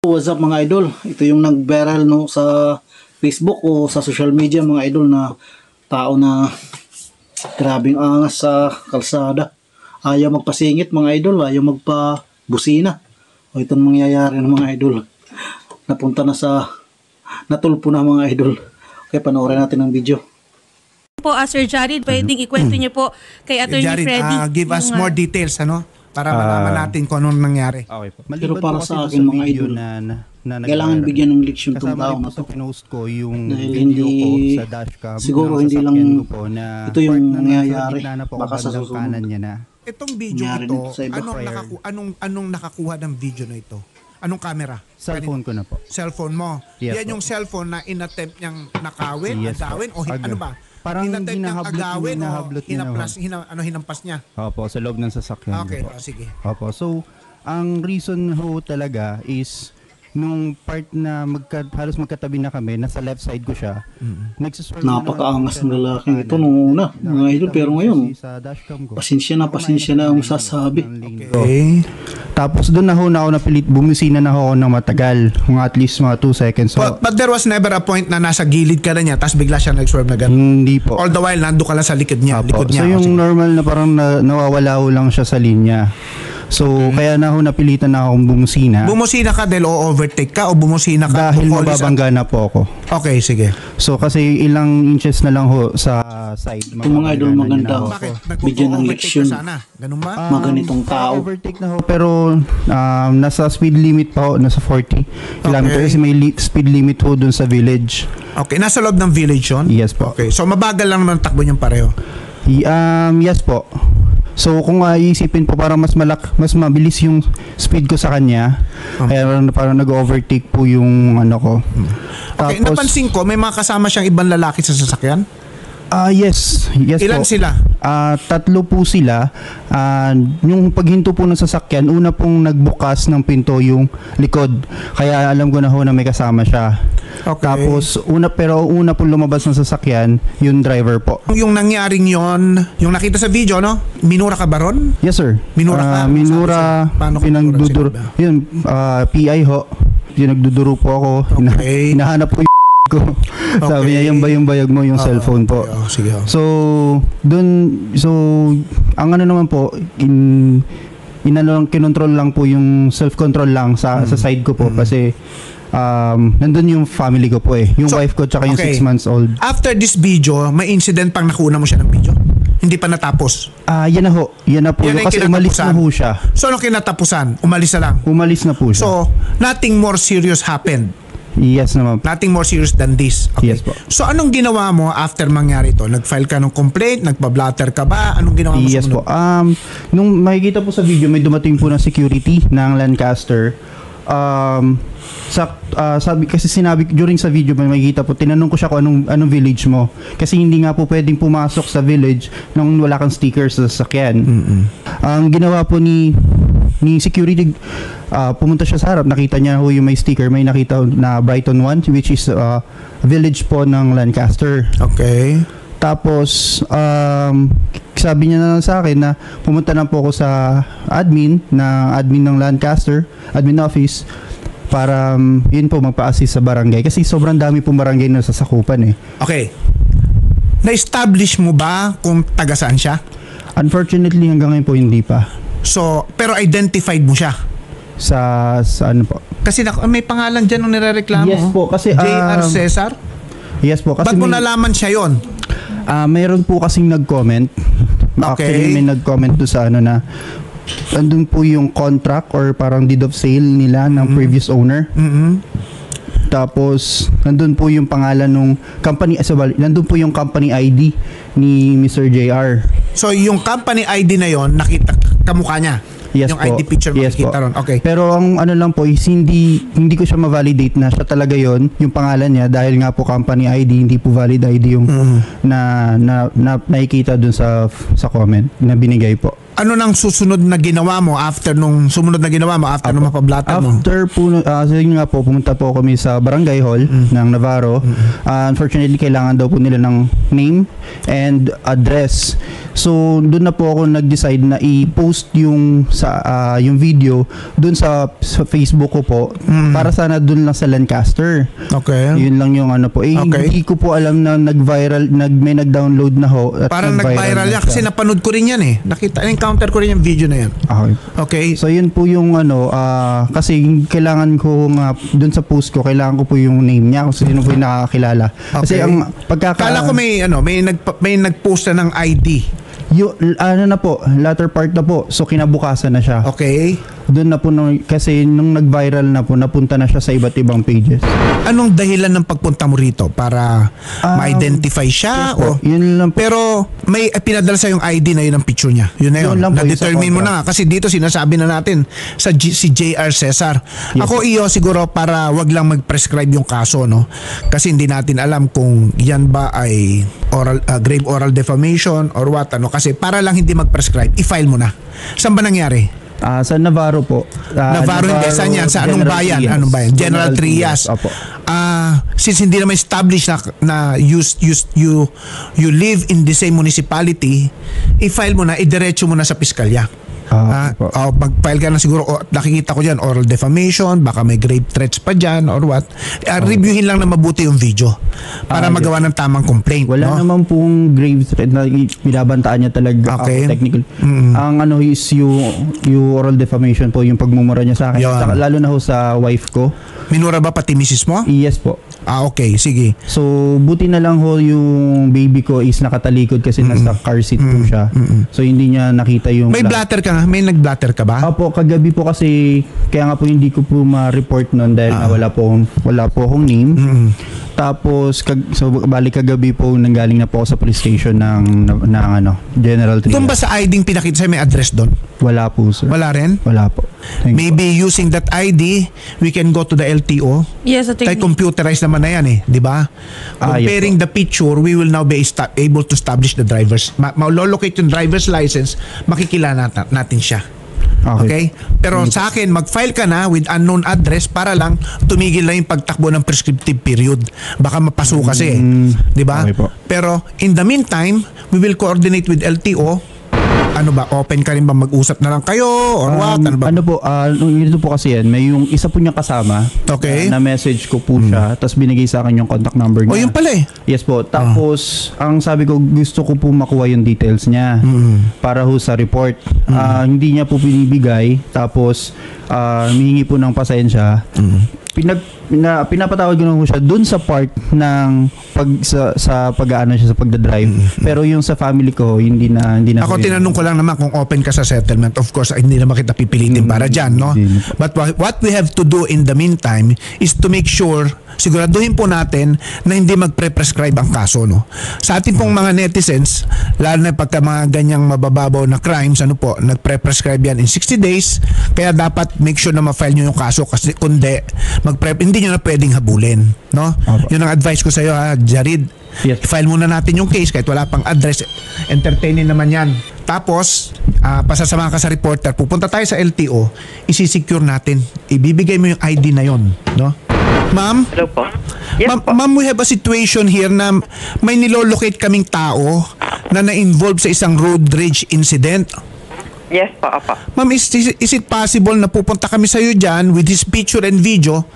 What's up mga idol? Ito yung nag-viral no sa Facebook o sa social media mga idol na tao na grabing angas sa kalsada. Ayaw magpasingit mga idol, ayaw magpabusina. O itong mangyayari ng mga idol. Napunta na sa natulpo na mga idol. Okay, panoorin natin ang video. Po, Sir Jared, pwedeng ikwento niyo po kay Attorney Jared, Freddy. give us more details para malaman natin kung anong nangyari. Okay po. Pero para sa akin mga idol, kailangan bigyan ng leksyon itong tao na to. Pinost ko yung dahil video hindi, ko sa dashcam. siguro hindi lang po na ito yung nangyayari. Baka sa kanan niya na. Itong video Nangyari ito, dito sa iba. anong nakakuha ng video na ito? Anong camera? Cellphone ko na po. Cellphone mo? Yes, Yan po. yung cellphone na inattempt niyang nakawin, Yes, agawin, po. o ano ba? Parang inattempt niyang agawin o hinahablot niya hinampas niya? Opo, sa loob ng sasakyan. Okay, po. sige. Opo, so ang reason ho talaga is nung part na halos magkatabi na kami, nasa left side ko siya. Napakaangas ng lalaking ito nung una mga idol, pero ngayon pasensya na ang sasabi. Okay. Tapos doon na ho na ako napilit, bumisina na ho ako ng matagal, mga at least mga 2 seconds. So, But there was never a point na nasa gilid ka na niya tapos bigla siya nag-swerve na gano'n? hindi po. All the while, nando ka lang sa likod niya. Opo. Likod niya. So yung normal na parang nawawala ho lang siya sa linya. So kaya na ho napilitan na akong bumusina. Bumusina ka dahil o-overtake ka o bumusina ka? Dahil mababangga na po ako. Okay, sige. So kasi ilang inches na lang ho sa side. Itong mga idol maganda. Bakit? Bigyan ng Nagpo-overtake leksyon. ka sana? Ganun ba? Mga ganitong tao. Overtake na ho, pero nasa speed limit pa ho, nasa 40 kilometers. Kasi may speed limit ho dun sa village. Okay, nasa loob ng village yun? Yes po. Okay, so mabagal lang naman ang takbo niyong pareho? Yes po. So kung iisipin po parang mas mabilis yung speed ko sa kanya. Kaya parang nag-overtake po yung ano ko. Okay, Tapos, napansin ko may mga kasama siyang ibang lalaki sa sasakyan? Yes Ilan po. sila? 3 po sila. Yung paghinto po ng sasakyan, una pong nagbukas ng pinto yung likod. Kaya alam ko na ho na may kasama siya. Okay. Tapos una pong lumabas ng sasakyan, yung driver po. Yung nangyaring yon, yung nakita sa video, no? Minura ka ba ron? Yes sir. Minura ka? Minura, Paano ka pinagduduro. minura? Yun, PI ho. Pinagduduro po ako. Okay. Hinahanap ko yung ko. Sabi niya, yung bayag mo yung cellphone po. Okay, sige. So, ang ano naman po, kinontrol lang po yung self-control lang sa side ko po kasi nandun yung family ko po yung wife ko tsaka yung 6 months old. After this video, may incident pang nakuha mo siya ng video? Hindi pa natapos? Yan na ho. Yan na po. Yan Kasi umalis na ho siya. So, ano kinatapusan? Umalis na lang? Umalis na po siya. So, nothing more serious happened? Yes naman. Nothing more serious than this? Okay. Yes po. So, anong ginawa mo after mangyari ito? Nag-file ka ng complaint? Nagpa-blatter ka ba? Anong ginawa mo Yes sa po. Nung makikita po sa video, may dumating po ng security ng Lancaster. Sabi kasi sinabi during sa video may makikita po, tinanong ko siya kung anong village mo kasi hindi nga po pwedeng pumasok sa village nung wala kang sticker sa sasakyan. Ang ginawa po ni security, pumunta siya sa harap, nakita niya ho yung may sticker, may nakita na Brighton 1 which is village po ng Lancaster. Okay. Tapos sabi niya na sa akin na pumunta na po ako sa admin ng Lancaster, admin office para yun po magpa-assist sa barangay kasi sobrang dami pong barangay na sasakupan Okay. Na-establish mo ba kung taga saan siya? Unfortunately hanggang ngayon po hindi pa. So, pero identified mo siya? Sa ano po? Kasi may pangalan dyan nung nirereklamo. Yes po kasi J.R. Cesar? Yes po kasi Ba't mo nalaman siya yon? Mayroon po kasing nag-comment. Actually may nag-comment do sa ano na andun po yung contract or parang deed of sale nila ng previous owner. Tapos nandun po yung pangalan ng company, nandun po yung company ID ni Mr. JR. So yung company ID na yon nakita kamukha niya? Yes yung po. ID picture Yes makikita po. ron. Okay. Pero ang ano lang po is hindi ko siya ma-validate na siya talaga yon yung pangalan niya dahil nga po company ID, hindi po valid ID yung na nakikita dun sa comment na binigay po. ano nang susunod na ginawa mo after nung mapablatter mo? After po, so yun nga po, pumunta po kami sa barangay hall ng Navarro. Unfortunately, kailangan daw po nila ng name and address. So, doon na po ako nag-decide na i-post yung video doon sa Facebook ko po para sana doon lang sa Lancaster. Okay. Yun lang yung ano po. Okay. Hindi ko po alam na may nag-download na ho. At Parang nag-viral yan kasi napanood ko rin yan eh. Encounter ko rin yung video na yan. Okay. So yun po yung kasi kailangan ko nga doon sa post ko, kailangan ko po yung name niya kung sino po yung nakakilala. Kasi Okay. ang Kala ko may nagpost na ng ID. Latter part na po. So kinabukasan na siya. Okay. Doon na po kasi nung nag-viral na po, napunta na siya sa iba't ibang pages. Anong dahilan ng pagpunta mo rito? Para ma-identify siya? Yes po, yun lang po. Pero may pinadala sa yung ID na yun ang picture niya. Yun na yun. Yun lang po, Na-determine yung mo sa na. Kasi dito sinasabi na natin si JR Cesar. Yes. Ako siguro para wag lang mag-prescribe yung kaso, no? Kasi hindi natin alam kung yan ba ay grave oral defamation or what, ano? Kasi para lang hindi mag-prescribe, i-file mo na. Saan ba nangyari? Sa Navarro po. Navarro hindi. Saan yan? Sa anong bayan? Trias. Anong bayan? General Trias. Opo. Since hindi naman established na you live in the same municipality, i-file mo na, idiretso mo na sa piskalya. Pag-file ka na siguro, nakikita ko dyan, oral defamation, baka may grave threats pa dyan or what. Reviewin lang na mabuti yung video para magawa ng tamang complaint. Wala naman pong grave threat na binabantaan niya talaga. Okay. Technical. Ang is yung oral defamation po, yung pagmumura niya sa akin. Lalo na ho sa wife ko. Minura ba pati misis mo? Yes po. Okay, sige. So, buti na lang ho yung baby ko is nakatalikod kasi nasa car seat po siya. So, hindi niya nakita yung... May blatter ka nga? May nag-blatter ka ba? Opo, kagabi po kasi, kaya nga po hindi ko po ma-report nun dahil wala po akong name. Tapos, balik kagabi po, nanggaling na po ako sa police station ng General Trias. Doon ba sa ID pinakita sa'yo may address doon? Wala po, sir. Wala rin? Wala po. Maybe using that ID, we can go to the LTO. Yes, Kaya attorney. computerized naman na yan eh, di ba? Comparing the picture, we will now be able to establish the driver's, ma-locate yung driver's license, makikilala natin siya. Okay? Pero sa akin, mag-file ka na with unknown address para lang tumigil na yung pagtakbo ng prescriptive period. Baka mapaso kasi, di ba? Okay po. Pero in the meantime, we will coordinate with LTO. Ano ba, open ka rin ba, mag-usap na lang kayo or what? Ano ba? Ito po kasi yan, may yung isa po niya kasama. Okay. Na message ko po siya, tapos binigay sa akin yung contact number niya. Yun pala eh. Yes po. Tapos, ang sabi ko, gusto ko po makuha yung details niya para ho sa report. Hindi niya po binibigay. Tapos, humihingi po ng pasensya. Pinapatawag ko na po siya dun sa part ng sa pag-aano siya sa pagdadrive. Pero yung sa family ko, hindi na Ako tinanong ko lang naman kung open ka sa settlement. Of course, hindi naman kita pipilitin para dyan, no? But what we have to do in the meantime is to make sure, siguraduhin po natin na hindi magpre-prescribe ang kaso, no? Sa ating pong mga netizens, lalo na pagka mga ganyang mabababaw na crimes, nagpre-prescribe yan in 60 days, kaya dapat make sure na ma-file nyo yung kaso kasi kundi, hindi nyo na pwedeng habulin, no? Yun ang advice ko sa iyo, Jarid. Yes. I-file muna natin yung case kahit wala pang address. Entertainin naman yan. Tapos, pasasama ka sa reporter, pupunta tayo sa LTO, isi-secure natin. Ibibigay mo yung ID na yon, no? Ma'am? Hello po. Yes po. Ma'am, we have a situation here na may nilolocate kaming tao na na-involve sa isang road rage incident. Yes po, apa. Ma'am, is it possible na pupunta kami sa iyo dyan with his picture and video?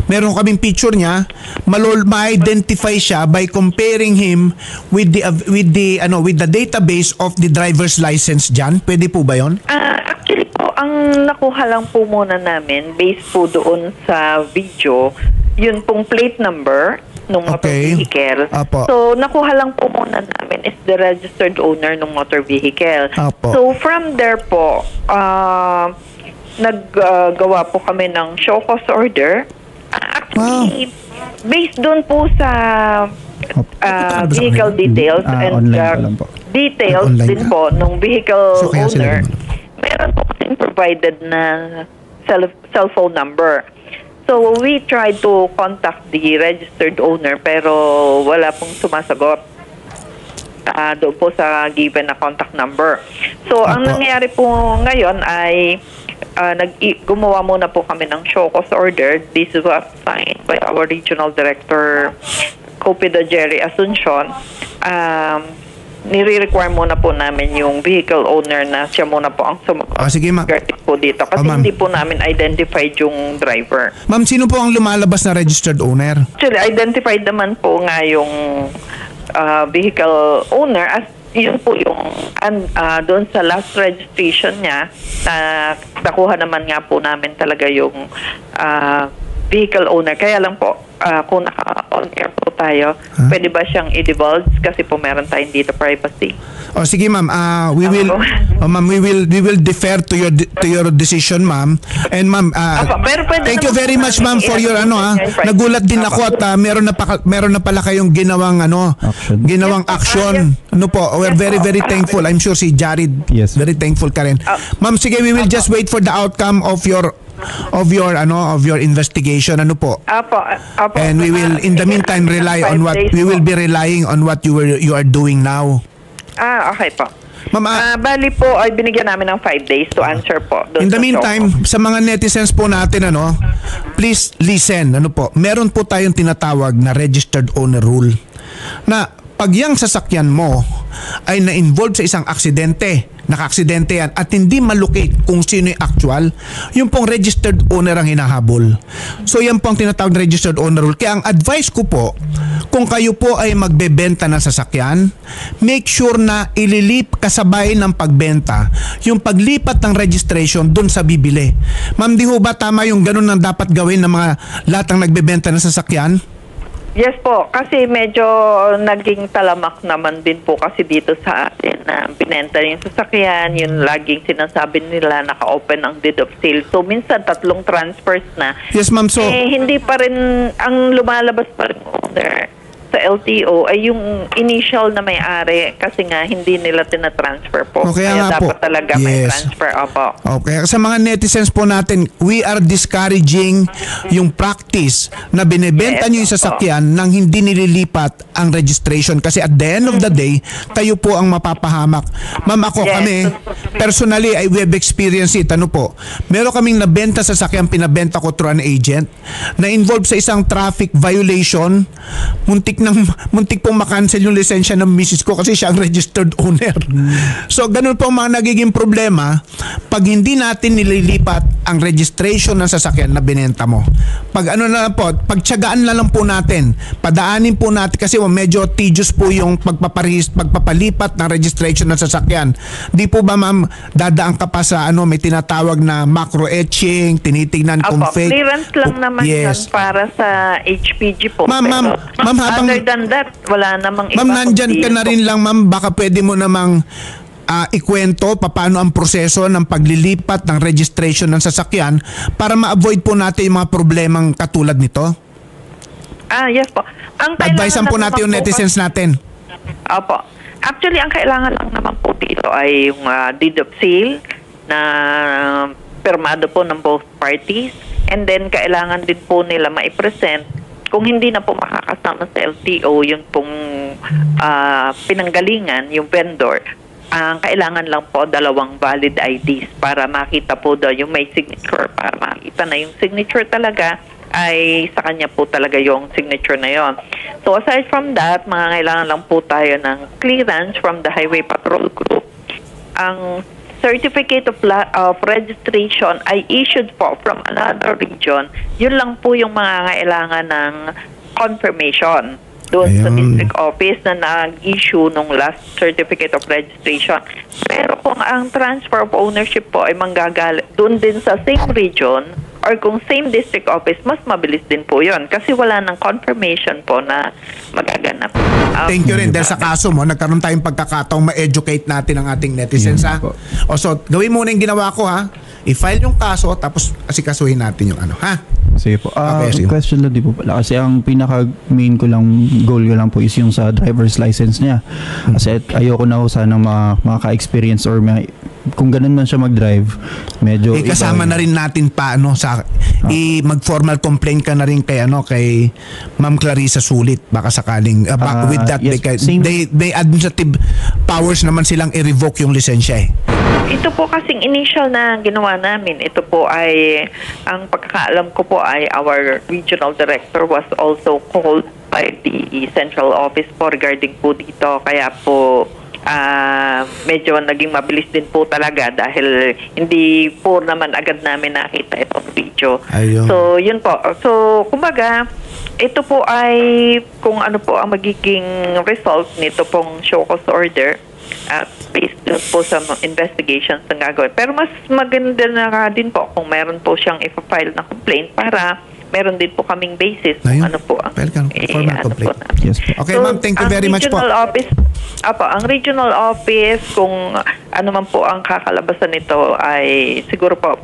Meron kaming picture niya, ma-identify siya by comparing him with the database of the driver's license dyan. Pwede po ba 'yon? Actually po, ang nakuha lang po muna namin based po doon sa video, yun pong plate number ng motor Okay. vehicle. Apo. So, nakuha lang po muna namin is the registered owner ng motor vehicle. Apo. So, from there po, naggawa po kami ng show cause order. Actually, based doon po sa vehicle details and online pa lang po. details Online din ka? po ng vehicle So, kaya sila owner, naman. meron po kasing provided na cell phone number. So, we tried to contact the registered owner pero wala pong sumasagot. doon po sa given na contact number. So, ang Opo. nangyayari po ngayon ay gumawa muna po kami ng show cause order. This was signed by our regional director, Cupido Jerry Asuncion. Nire-require muna po namin yung vehicle owner na siya muna po ang sumagot. Sige, ma'am. Po dito kasi Ma'am. hindi po namin identified yung driver. Ma'am, sino po ang lumalabas na registered owner? Actually, identified naman po nga yung vehicle owner as yun po yung doon sa last registration niya na nakuha naman nga po namin talaga yung vehicle owner. Kaya lang po, kung naka-on air po tayo, pwede ba siyang i-divulge kasi po meron tayong dito privacy. Sige, ma'am. We will ma'am, we will defer to your decision, ma'am. And ma'am, Pero pwede thank you naman very po much, namin ma'am, for your i-identify. nagulat din ako at meron na pala kayong ginawang ginawang action. Ano po, we're very thankful. I'm sure si Jared Yes. very thankful ka rin. Ma'am, sige, we will just wait for the outcome of your investigation, ano po. Apo. And we will in the meantime rely on what we will be relying on what you are doing now. Okay po. Ma'am, Bali po ay binigyan namin ng 5 days to answer po. in the meantime, sa mga netizens po natin, please listen, meron po tayong tinatawag na registered owner rule na pag yung sasakyan mo ay na-involve sa isang aksidente, naka-aksidente yan at hindi malocate kung sino yung actual, yung pong registered owner ang hinahabol. So yan po ang tinatawag na registered owner rule. Kaya ang advice ko po, kung kayo po ay magbebenta ng sasakyan, make sure na ililip kasabay ng pagbenta yung paglipat ng registration dun sa bibili. Ma'am, di ho ba tama yung ganun na dapat gawin ng mga lahat ng nagbebenta ng sasakyan? Yes po, kasi medyo naging talamak naman din po kasi dito sa atin na binenta yung sasakyan, yung laging sinasabi nila naka-open ang deed of sale. So minsan 3 transfers na. Yes, ma'am. So, Hindi pa rin, ang lumalabas pa rin owner sa LTO ay yung initial na may-ari kasi nga hindi nila tinatransfer po. Kaya nga dapat po. talaga may Yes. transfer. Opo. okay, sa mga netizens po natin, we are discouraging yung practice na binebenta Yes, nyo yung sasakyan nang hindi nililipat ang registration kasi at the end of the day, kayo po ang mapapahamak. Ma'am, ako Yes. kami, personally, we have experienced it. Ano po? Meron kaming nabenta sa sasakyan, pinabenta ko through an agent na involved sa isang traffic violation. Muntik pong makancel yung lisensya ng misis ko kasi siya ang registered owner. So, ganun po ang mga nagiging problema pag hindi natin nililipat ang registration ng sasakyan na binenta mo. Pag pagtiyagaan na lang po natin, padaanin po natin kasi medyo tedious po yung pagpapalipat ng registration ng sasakyan. Di po ba, ma'am, dadaan ka pa sa may tinatawag na macro etching, tinitingnan kung fake. Clearance lang naman Yes. yan para sa HPG po. Ma'am, habang other than that, wala namang iba. ma'am, nandyan ka kundi na ito. rin lang, ma'am. Baka pwede mo namang ikwento paano ang proseso ng paglilipat ng registration ng sasakyan para ma-avoid po natin yung mga problemang katulad nito. Yes po. Ang Advisean po kailangan natin yung naman po netizens natin. Opo. Actually, ang kailangan lang naman po dito ay yung deed of sale na pirmado po ng both parties. And then, kailangan din po nila maipresent kung hindi na po makakasama sa LTO yung pong pinanggalingan, yung vendor. Ang kailangan lang po 2 valid IDs para makita po daw yung may signature, para makita na yung signature talaga ay sa kanya po talaga yung signature na yon. So aside from that, mga kailangan lang po tayo ng clearance from the Highway Patrol Group. Ang certificate of registration ay issued po from another region. Yun lang po yung mga kailangan ng confirmation doon sa district office na nag-issue nung last certificate of registration. Pero kung ang transfer of ownership po ay manggagaling doon din sa same region or kung same district office, mas mabilis din po yun kasi wala ng confirmation po na magaganap. Thank you rin dahil sa kaso mo, nagkaroon tayong pagkakataong ma-educate natin ang ating netizens, ha? So, gawin muna yung ginawa ko, ha? I-file yung kaso, tapos asikasuhin natin yung ha? Sige po. Okay, sige. Question lang din po pala. Kasi ang pinaka-main ko lang, goal ko lang po is yung sa driver's license niya. Kasi ayoko na ho sanang makaka-experience or kung ganun man siya mag-drive, medyo kasama na rin natin paano sa mag-formal complaint ka na rin kay kay Ma'am Clarissa Sulit baka sakaling with that yes, they administrative powers naman silang i-revoke yung lisensya Ito po kasing initial na ginawa namin, ito po ay, ang pagkakaalam ko po ay our regional director was also called by the central office po regarding po dito. Kaya po, medyo naging mabilis din po talaga dahil hindi po naman agad namin nakita itong video. Ayun. So, yun po. So, kumbaga, ito po ay kung ano po ang magiging result nito pong show cause order at based dun po sa investigations na gagawin. Pero mas maganda na nga din po kung meron po siyang i-file na complaint para meron din po kaming basis kung ano po ang formal complaint. Yes po. Okay, ma'am, thank you very much po. Ang regional office, kung ano man po ang kakalabasan nito ay siguro po,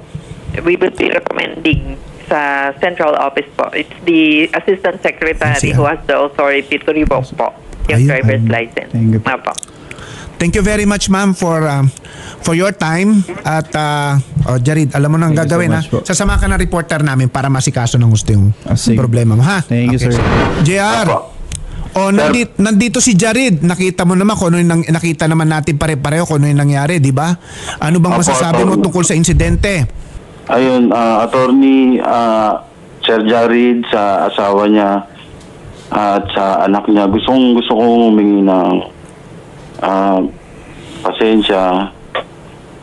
we will be recommending sa central office po. It's the assistant secretary who has the authority to revoke po yung driver's license. Thank you. Po. Thank you very much, ma'am, for your time. At, Jarid, alam mo nang Thank you gagawin, so much po. Sasama ka ng reporter namin para masikaso ng gusto yung sige. problema mo, ha? Thank you, sir. JR, nandito si Jarid. Nakita mo naman kung ano yung nakita naman natin pare-pareho kung ano yung nangyari, di ba? Ano bang masasabi mo tungkol sa insidente? Ayun, attorney, Sir Jarid, sa asawa niya at sa anak niya, gusto kong humingi ng pasensya,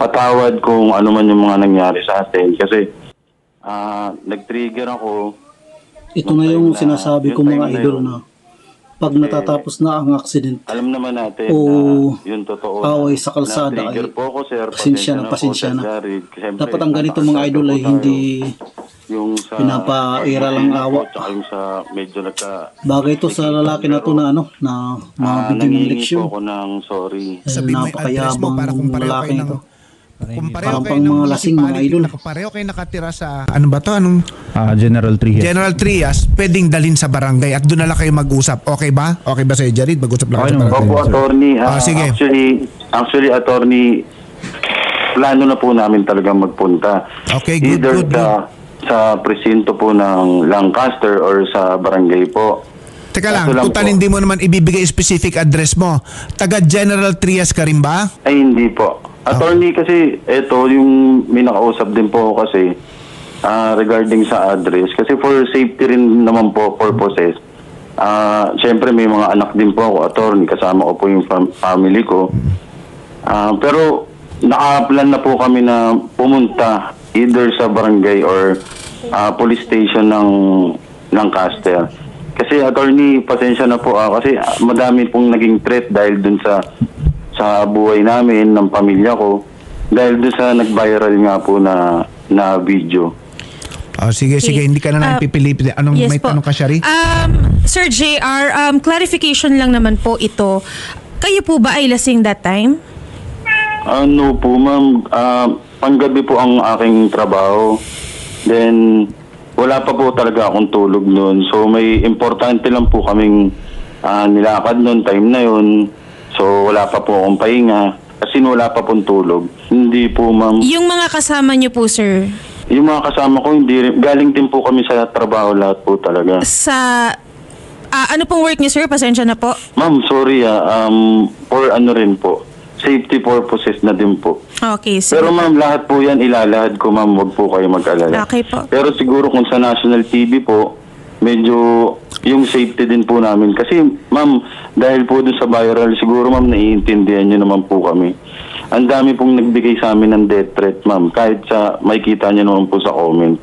patawad kung ano man yung mga nangyari sa atin kasi nag-trigger ako. Ito na yung sinasabi ko mga idol na pag natatapos na ang accident, alam naman natin yun totoo away sa kalsada ay po ako, sir. pasensya na. Dapat ang ganito mga idol ay hindi yung sa pinapaira lang awa. Tsaka yung sa medyo Bagay ito sa lalaki na to na na mabigyan ng leksyon. ako ng sorry. Sabi mo yung address mo para kung pareho lalaki kayo ito. Kung pareho Parang kayo pang ng mga lasing mga municipality, idol. pareho kayo nakatira sa, ano ba to? Anong General Trias. General Trias, pwedeng dalhin sa barangay at doon na lang kayo mag-usap. Okay ba? Okay ba sa'yo, Jarid? Mag-usap lang kayo sa Okay naman. barangay. Opo, attorney. Sige. Actually, attorney, plano na po namin talagang magpunta. Okay, good, Either good. sa presinto po ng Lancaster or sa barangay po. Teka lang, Kaso lang total po, hindi mo naman ibibigay specific address mo. Taga General Trias ka rin ba? Ay, hindi po. Attorney, kasi ito, yung may nakausap din po ako kasi regarding sa address. Kasi for safety rin naman po purposes. Siyempre, may mga anak din po ako, attorney. Kasama ko po yung family ko. Pero, naka-plan na po kami na pumunta either sa barangay or police station ng Lancaster. Kasi attorney, pasensya na po kasi madami pong naging threat dahil dun sa buhay namin, ng pamilya ko, dahil dun sa nag-viral nga po na video. Sige, hindi ka na lang pipili. Anong Yes may po. tanong ka, Shari? Sir JR, clarification lang naman po ito. Kayo po ba ay lasing that time? Ano po, ma'am, panggabi po ang aking trabaho. Then, wala pa po talaga akong tulog noon. So, may importante lang po kaming nilakad noon, time na yun. So, wala pa po akong pahinga. Kasi wala pa pong tulog. Hindi po, ma'am. Yung mga kasama niyo po, sir, Yung mga kasama ko, hindi rin. Galing din po kami sa trabaho lahat po talaga. sa ano pong work niyo, sir? Pasensya na po. Ma'am, sorry for ano rin po. Safety purposes na din po. Okay, sir. Pero ma'am, lahat po yan ilalahad ko, ma'am. Huwag po kayo mag-alala. Okay po. Pero siguro kung sa national TV po, medyo yung safety din po namin. Kasi ma'am, dahil po doon sa viral, siguro ma'am, naiintindihan nyo naman po kami. Ang dami pong nagbigay sa amin ng death threat, ma'am. Kahit sa makikita nyo naman po sa comment.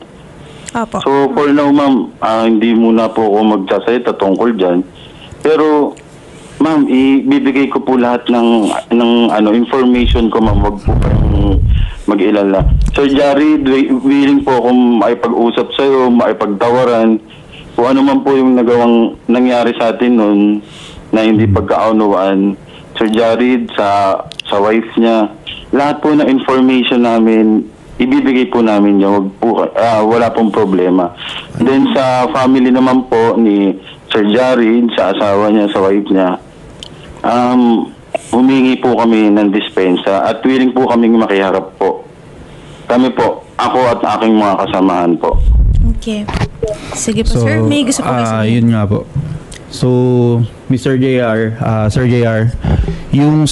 Opo. So for now, ma'am, hindi muna po ako magsasalita tungkol dyan. Pero ma'am, ibibigay ko po lahat ng information ko, ma'am. Wag po kayong mag-ilala. Sir Jared, willing po akong makipag-usap sa'yo, makipagtawaran. Kung ano man po yung nangyari sa atin noon na hindi pagkaunawaan. Sir Jared, sa wife niya, lahat po ng information namin, ibibigay po namin niya. Wala pong problema. Then sa family naman po ni Sir Jared, sa asawa niya, sa wife niya, humingi po kami ng dispensa at willing po kaming makiharap po. Kami po, ako at aking mga kasamahan po. Okay. Sige po, sir. May gusto po kayo sabihin. Yun nga po. So, Mr. JR, Sir JR, yung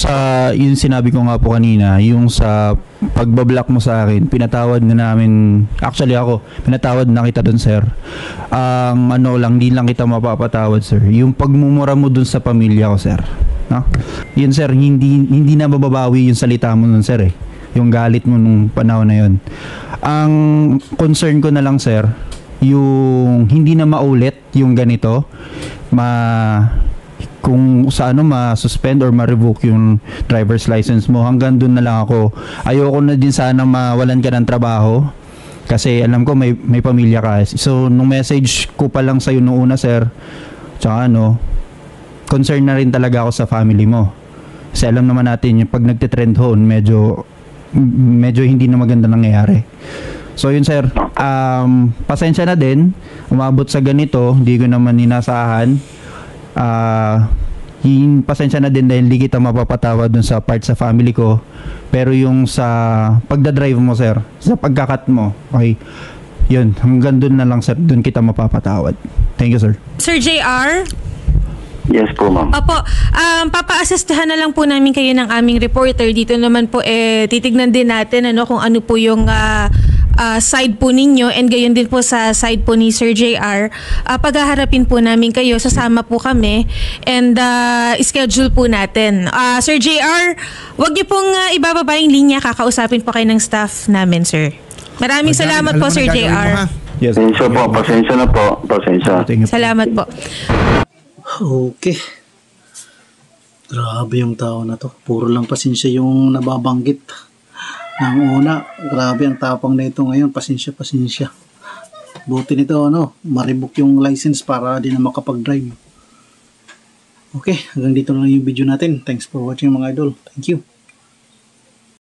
sinabi ko nga po kanina, yung sa pagbablock mo sa akin, pinatawad na namin, actually ako, pinatawad na kita dun, sir. Hindi lang kita mapapatawad, sir. Yung pagmumura mo dun sa pamilya ko, sir. No? Yun, sir, hindi na mababawi yung salita mo nun, sir, eh. Yung galit mo nung panahon na yun. Ang concern ko na lang, sir, yung hindi na maulit yung ganito, kung sa ma-suspend or ma-revoke yung driver's license mo, hanggang doon na lang ako. Ayoko na din sana mawalan ka ng trabaho kasi alam ko may pamilya ka. So nung message ko pa lang sa'yo noong una, sir, tsaka concern na rin talaga ako sa family mo. Kasi alam naman natin yung pag nagtitrend hon, medyo hindi na maganda nangyayari. So yun, sir, pasensya na din, umabot sa ganito, hindi ko naman inasahan. Pasensya na din dahil hindi kita mapapatawad dun sa part sa family ko. Pero yung sa pagdadrive mo, sir, sa pagkakat mo, okay, yun, hanggang dun na lang, sir, dun kita mapapatawad. Thank you, sir. Sir JR? Yes po, ma'am. Opo, papa-assistahan na lang po namin kayo ng aming reporter. Dito naman po, titignan din natin kung ano po yung side po ninyo and gayon din po sa side po ni Sir JR. Paghaharapin po namin kayo, sasama po kami and schedule po natin. Sir JR, wag niyo pong ibababa yung linya, kakausapin po kayo ng staff namin, sir. Maraming salamat po, Sir JR. Yes. Pasensya po, pasensya na po. Pasensya. Thank you. Salamat po. Okay. Grabe yung tao na to. Puro lang pasensya yung nababanggit. Nang una, grabe ang tapang na ito ngayon. Pasensya. Buti nito, ma-revoke yung license para di na makapag-drive. Okay, hanggang dito lang yung video natin. Thanks for watching, mga idol. Thank you.